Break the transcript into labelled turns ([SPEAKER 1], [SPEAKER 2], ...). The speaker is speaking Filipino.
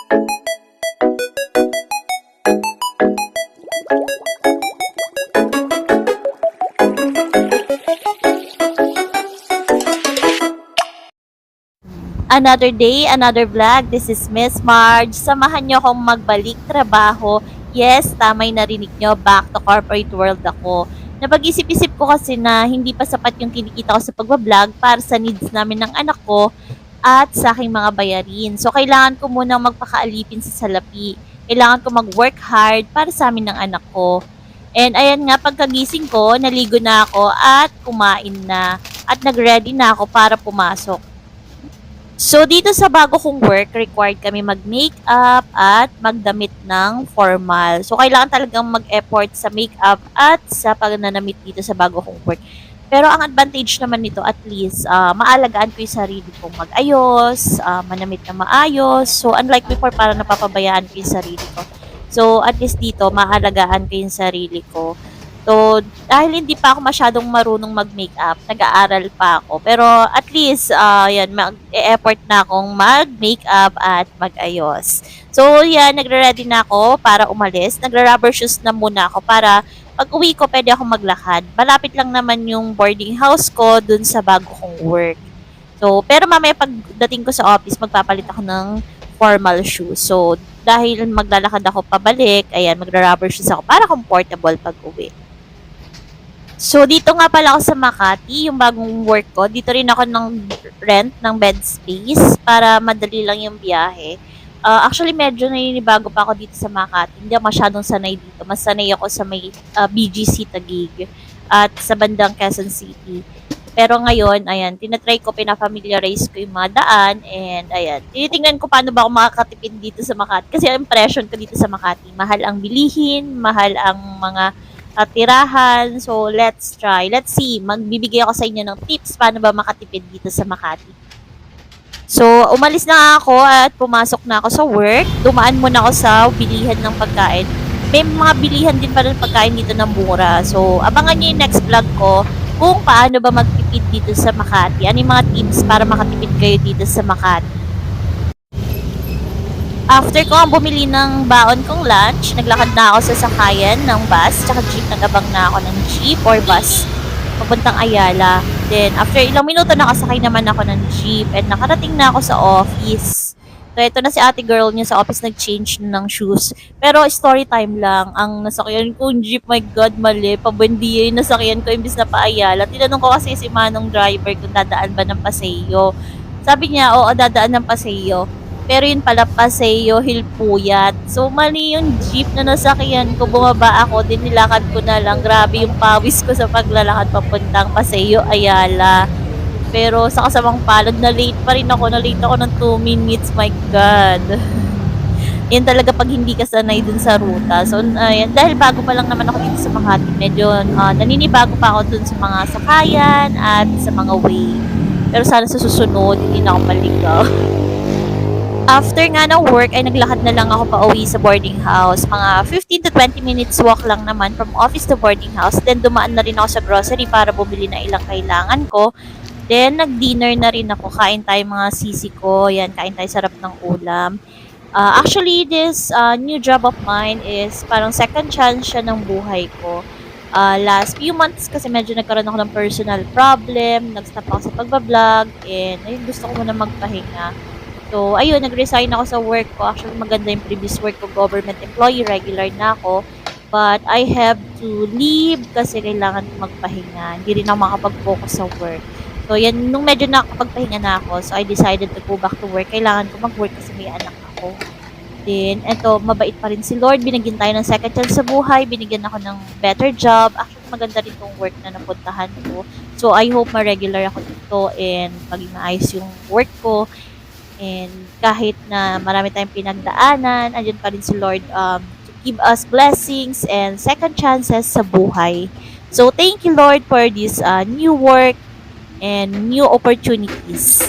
[SPEAKER 1] Another day, another vlog. This is Miss Marge. Samahan niyo akong magbalik trabaho. Yes, tama yung narinig niyo. Back to corporate world ako. Napag-isip-isip ko kasi na hindi pa sapat yung kinikita ko sa pagbablog para sa needs namin ng anak ko at sa aking mga bayarin. So, kailangan ko munang magpakaalipin sa salapi. Kailangan ko mag-work hard para sa amin ng anak ko. And ayan nga, pagkagising ko, naligo na ako at kumain na. At nag-ready na ako para pumasok. So, dito sa bago kong work, required kami mag-makeup at magdamit ng formal. So, kailangan talagang mag-effort sa makeup at sa pagnanamit dito sa bago kong work. Pero ang advantage naman nito, at least, maalagaan ko yung sarili kong mag-ayos, manamit na maayos. So, unlike before, parang napapabayaan ko yung sarili ko. So, at least dito, maalagaan ko yung sarili ko. So, dahil hindi pa ako masyadong marunong mag-makeup, nag-aaral pa ako. Pero at least, yan, mag-e-effort na akong mag-makeup at mag-ayos. So, yan, nagre-ready na ako para umalis. Nagra-rubber shoes na muna ako para pag uwi ko, pwede akong maglakad. Malapit lang naman yung boarding house ko dun sa bago kong work. So, pero mamaya pagdating ko sa office, magpapalit ako ng formal shoes. So, dahil maglalakad ako pabalik, ayan, magra-rubber shoes ako para comfortable pag uwi. So, dito nga pala ako sa Makati, yung bagong work ko. Dito rin ako ng rent ng bed space para madali lang yung biyahe. Actually, medyo naninibago pa ako dito sa Makati. Hindi ako masyadong sanay dito. Mas sanay ako sa may BGC Taguig at sa bandang Quezon City. Pero ngayon, ayan, tinatry ko, pinafamiliarize ko yung mga daan. And ayan, tinitingnan ko paano ba ako makakatipid dito sa Makati. Kasi ang impression ko dito sa Makati, mahal ang bilihin, mahal ang mga tirahan. So, let's try. Let's see. Magbibigay ako sa inyo ng tips paano ba makatipid dito sa Makati. So, umalis na ako at pumasok na ako sa work. Dumaan muna ako sa bilihan ng pagkain. May mga bilihan din pa rin pagkain dito ng mura. So, abangan nyo yung next vlog ko kung paano ba magtipid dito sa Makati. Ano yung mga tips para makatipid kayo dito sa Makati. After ko ang bumili ng baon kong lunch, naglakad na ako sa sakayan ng bus, tsaka jeep, nagabang na ako ng jeep or bus papuntang Ayala. Then, after ilang minuto, nakasakay naman ako ng jeep and nakarating na ako sa office. So, ito na si ate girl niya sa office, nag-change ng shoes. Pero, story time lang. Ang nasakyan kong jeep, my God, mali. Pabuendia yung nasakyan ko, imbis na pa Ayala. Tinanong ko kasi si manong driver kung dadaan ba ng Paseo. Sabi niya, oo, dadaan ng Paseo. Pero yun pala, Paseo Hilpuyat. So, mali yung jeep na nasakyan ko. Bumaba ako, din nilakad ko na lang. Grabe yung pawis ko sa paglalakad papuntang Paseo, Ayala. Pero sa kasamang palad, na-late pa rin ako. Na-late ako ng 2 minutes. My God. Yan talaga pag hindi ka sanay dun sa ruta. So, ayan, dahil bago pa lang naman ako dito sa Makati, medyo naninibago pa ako dun sa mga sakayan at sa mga way. Pero sana sa susunod, hindi na ako maligaw. After nga ng work, ay naglakad na lang ako pa uwi sa boarding house. Mga 15 to 20 minutes walk lang naman from office to boarding house. Then, dumaan na rin ako sa grocery para bumili na ilang kailangan ko. Then, nag-dinner na rin ako. Kain tayo mga sisi ko. Yan, kain tayo sarap ng ulam. Actually, this new job of mine is parang second chance siya ng buhay ko. Last few months kasi medyo nagkaroon ako ng personal problem. Nag-stop ako sa pagbablog. And, ayun, gusto ko muna magpahinga. So, ayun, nag-resign ako sa work ko. Actually, maganda yung previous work ko, government employee, regular na ako. But I have to leave kasi kailangan ko magpahinga. Hindi rin ako makapag-focus sa work. So, yan, nung medyo nakapagpahinga na ako, so I decided to go back to work. Kailangan ko mag-work kasi may anak ako. Then, eto, mabait pa rin si Lord. Binigyan tayo ng second chance sa buhay. Binigyan ako ng better job. Actually, maganda rin tong work na napuntahan ko. So, I hope ma-regular ako dito and maging maayos yung work ko. And kahit na marami tayong pinagdaanan, andyan pa rin si Lord to give us blessings and second chances sa buhay. So, thank you Lord for this new work and new opportunities.